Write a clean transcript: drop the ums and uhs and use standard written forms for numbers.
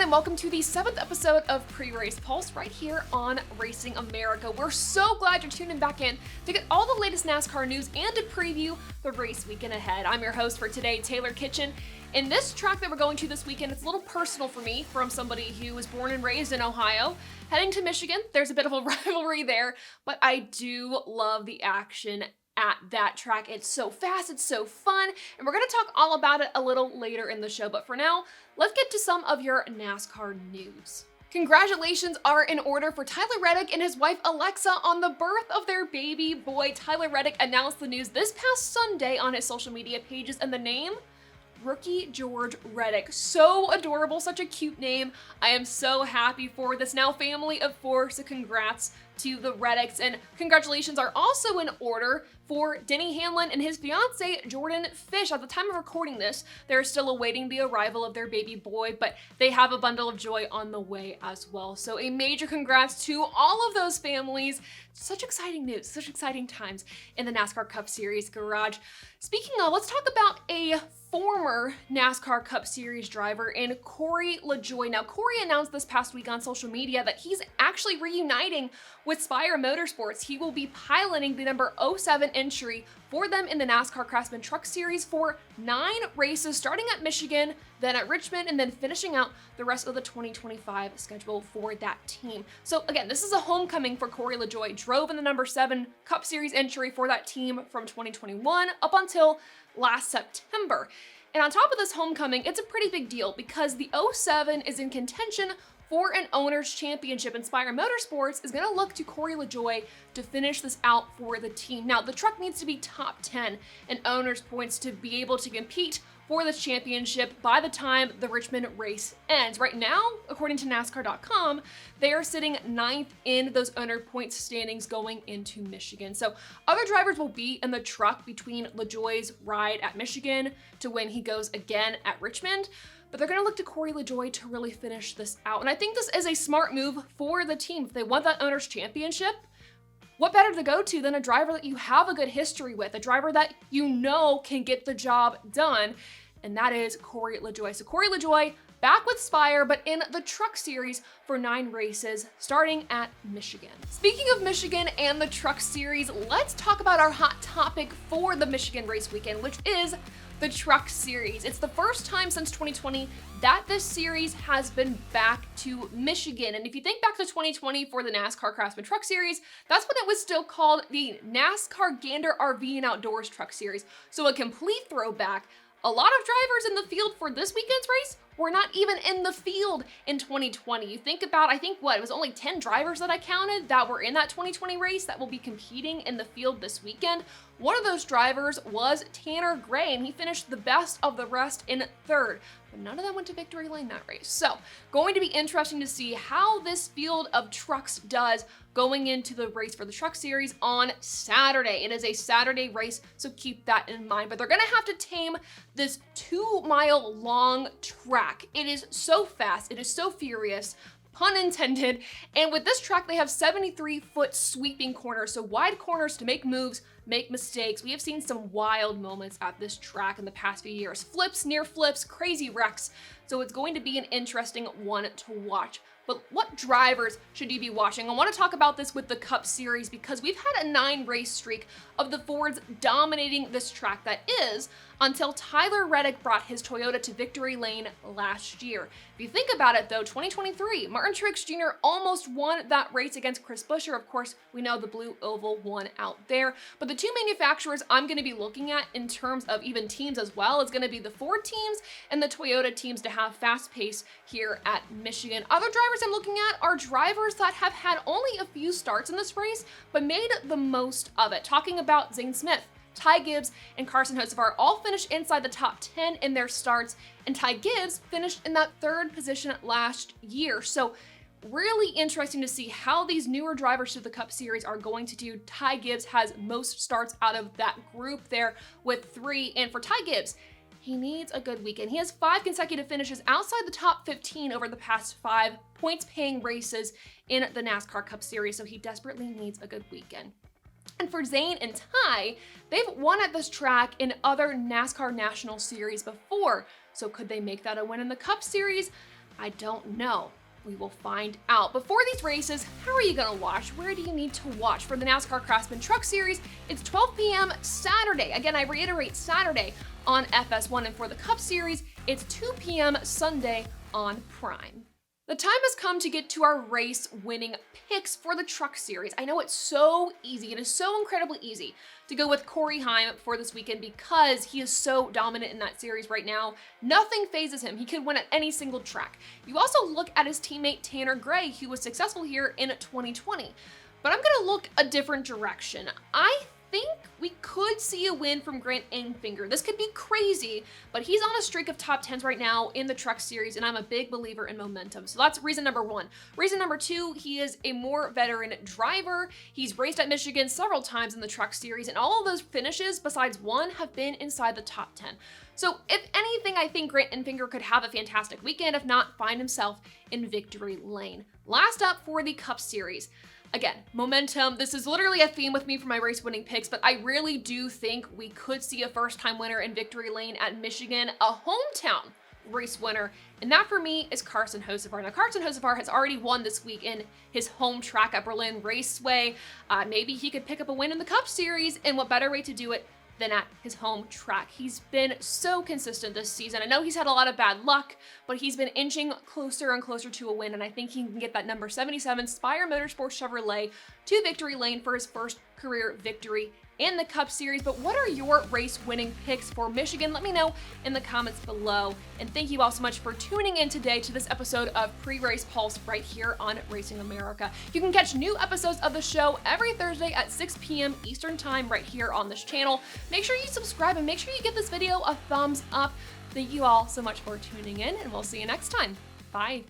and welcome to the 7th episode of Pre-Race Pulse right here on Racing America. We're so glad you're tuning back in to get all the latest NASCAR news and to preview the race weekend ahead. I'm your host for today, Taylor Kitchen. In this track that we're going to this weekend, it's a little personal for me from somebody who was born and raised in Ohio. Heading to Michigan, there's a bit of a rivalry there, but I do love the action at that track. It's so fast, it's so fun, and we're going to talk all about it a little later in the show. But for now, let's get to some of your NASCAR news. Congratulations are in order for Tyler Reddick and his wife Alexa on the birth of their baby boy. Tyler Reddick announced the news this past Sunday on his social media pages, and the name? Rookie George Reddick. So adorable, such a cute name. I am so happy for this now family of four, so congrats to the Reddicks, and congratulations are also in order for Denny Hamlin and his fiance Jordan Fish. At the time of recording this, they're still awaiting the arrival of their baby boy, but they have a bundle of joy on the way as well. So a major congrats to all of those families. Such exciting news, such exciting times in the NASCAR Cup Series garage. Speaking of, let's talk about a former NASCAR Cup Series driver in Cory Lejoy. Now, Cory announced this past week on social media that he's actually reuniting with Spire Motorsports. He will be piloting the number 07 entry for them in the NASCAR Craftsman Truck Series for 9 races, starting at Michigan, then at Richmond, and then finishing out the rest of the 2025 schedule for that team. So again, this is a homecoming for Cory Lejoy. Drove in the number 7 Cup Series entry for that team from 2021 up until last September. And on top of this homecoming, it's a pretty big deal because the 07 is in contention for an owner's championship. Spire Motorsports is going to look to Cory Lejoy to finish this out for the team. Now, the truck needs to be top 10 in owner's points to be able to compete for this championship by the time the Richmond race ends. Right now, according to NASCAR.com, they are sitting 9th in those owner points standings going into Michigan. So other drivers will be in the truck between LeJoy's ride at Michigan to when he goes again at Richmond, but they're going to look to Cory Lejoy to really finish this out. And I think this is a smart move for the team. If they want that owner's championship, what better to go to than a driver that you have a good history with, a driver that you know can get the job done, and that is Cory Lejoy. So Cory Lejoy back with Spire, but in the Truck Series for 9 races, starting at Michigan. Speaking of Michigan and the Truck Series, let's talk about our hot topic for the Michigan race weekend, which is the Truck Series. It's the first time since 2020 that this series has been back to Michigan. And if you think back to 2020 for the NASCAR Craftsman Truck Series, that's when it was still called the NASCAR Gander RV and Outdoors Truck Series. So a complete throwback. A lot of drivers in the field for this weekend's race were not even in the field in 2020. You think about, I think it was only 10 drivers that I counted that were in that 2020 race that will be competing in the field this weekend. One of those drivers was Tanner Gray, and he finished the best of the rest in 3rd. But none of them went to victory lane that race. So, going to be interesting to see how this field of trucks does going into the race for the Truck Series on Saturday. It is a Saturday race, so keep that in mind. But they're going to have to tame this 2-mile long track. It is so fast, it is so furious, pun intended, and with this track they have 73-foot sweeping corners, so wide corners to make moves, make mistakes. We have seen some wild moments at this track in the past few years. Flips, near flips, crazy wrecks, so it's going to be an interesting one to watch. But what drivers should you be watching? I want to talk about this with the Cup Series because we've had a 9-race streak of the Fords dominating this track, that is, until Tyler Reddick brought his Toyota to victory lane last year. If you think about it though, 2023, Martin Truex Jr. almost won that race against Chris Buescher. Of course, we know the blue oval won out there. But the 2 manufacturers I'm going to be looking at in terms of even teams as well is going to be the Ford teams and the Toyota teams to have fast pace here at Michigan. Other drivers I'm looking at are drivers that have had only a few starts in this race, but made the most of it. Talking about Zane Smith, Ty Gibbs, and Carson Hocevar all finished inside the top 10 in their starts, and Ty Gibbs finished in that 3rd position last year. So really interesting to see how these newer drivers to the Cup Series are going to do. Ty Gibbs has most starts out of that group there with 3, and for Ty Gibbs, he needs a good weekend. He has 5 consecutive finishes outside the top 15 over the past 5 points-paying races in the NASCAR Cup Series, so he desperately needs a good weekend. And for Zane and Ty, they've won at this track in other NASCAR National Series before, so could they make that a win in the Cup Series? I don't know. We will find out. But for these races, how are you going to watch? Where do you need to watch? For the NASCAR Craftsman Truck Series, it's 12 p.m. Saturday. Again, I reiterate, Saturday on FS1. And for the Cup Series, it's 2 p.m. Sunday on Prime. The time has come to get to our race-winning picks for the Truck Series. I know it's so easy. It is so incredibly easy to go with Cory for this weekend because he is so dominant in that series right now. Nothing phases him. He could win at any single track. You also look at his teammate Tanner Gray, who was successful here in 2020. But I'm going to look a different direction. I think we could see a win from Grant Enfinger. This could be crazy, but he's on a streak of top 10s right now in the Truck Series, and I'm a big believer in momentum. So that's reason number one. Reason number two, he is a more veteran driver. He's raced at Michigan several times in the Truck Series, and all of those finishes, besides one, have been inside the top 10. So if anything, I think Grant Enfinger could have a fantastic weekend, if not find himself in victory lane. Last up for the Cup Series. Again, momentum. This is literally a theme with me for my race winning picks, but I really do think we could see a first-time winner in victory lane at Michigan, a hometown race winner, and that for me is Carson Hocevar. Now, Carson Hocevar has already won this week in his home track at Berlin Raceway. Maybe he could pick up a win in the Cup Series, and what better way to do it than at his home track. He's been so consistent this season. I know he's had a lot of bad luck, but he's been inching closer and closer to a win, and I think he can get that number 77 Spire Motorsports Chevrolet to victory lane for his first career victory in the Cup Series. But what are your race winning picks for Michigan? Let me know in the comments below. And thank you all so much for tuning in today to this episode of Pre-Race Pulse right here on Racing America. You can catch new episodes of the show every Thursday at 6 p.m. Eastern Time right here on this channel. Make sure you subscribe and make sure you give this video a thumbs up. Thank you all so much for tuning in, and we'll see you next time. Bye.